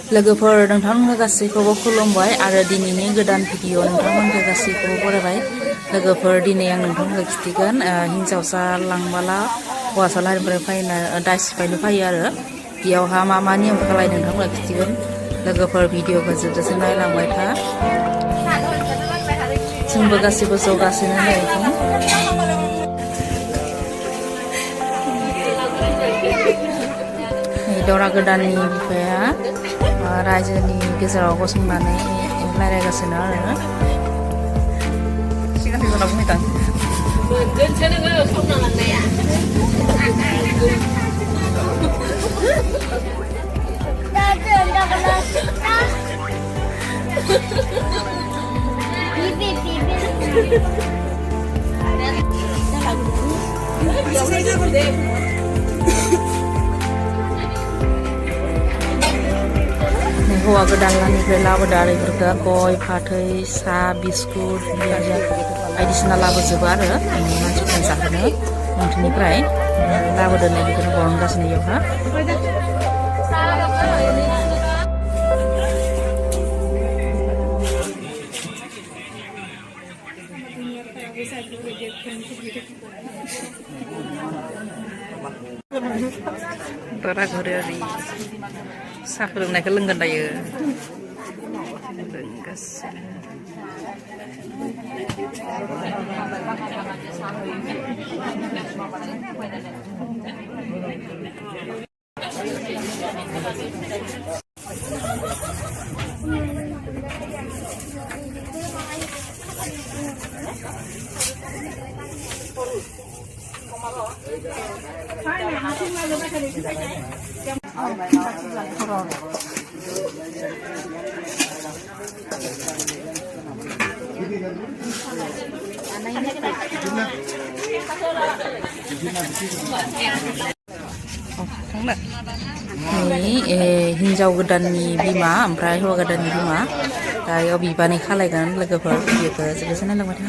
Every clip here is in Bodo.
लोगोफोर नोंथांमोनखौ गासैखौबो खुलुमबाय आरो दिनैनि गोदान भिडिअ नोंथांमोनखौ गासैखौबो बरायबाय लोगोफोर दिनै आं नोंथांमोनखौ खिथिगोन हिनजावसा लांबाला हौवासा लाहानिफ्राय फैना दाय सिफायनो फैयो आरो बेयावहा मा मा नियम खालाय नोंथांमोनखौ खिथिगोन लोगोफोर भिडिअखौ जोबजासिम नायलांबाय था जोंबो गासैबो जौगासिनो नायगोन दरा गोदाननि बिफाया रायजोनि गेजेराव गसंनानै रायज्लायगासिनो आरो सिगां सिगाङाव बुंहैदां मोनगोनसो नोङो संना लांनाया हौवा गोदान लाहानिफ्राय लाबोदो आरो बेफोरखौ गय फाथै साहा बिस्कुट बायदिसिना लाबोजोबो आरो मानसिफोरनो जाहोनो नोंथांनिफ्राय लाबोदो नै बेखौनो बरनगासिनो इयावहा दरा घरि साहा फुदुंनायखौ लोंगोन दायो हिन्जाव गोदाननि बिमा ओमफ्राय हौवा गोदाननि बिमा दा बेयाव बिबानै खालायगोन लोगोफोर बेखौ जोबोद नायलांबाय था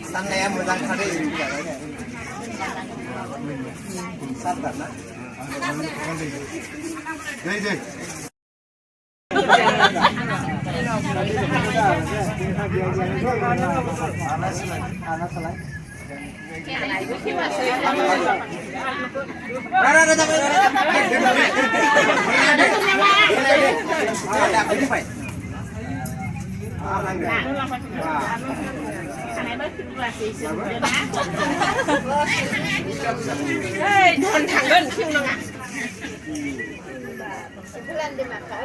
sananya mudah kali sabar lah Don tangan sih nggak? Bulan di mata.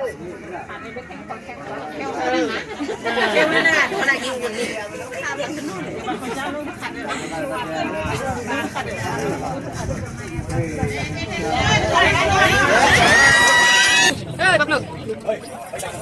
Gimana? Kau lagi gini. Bác Lực.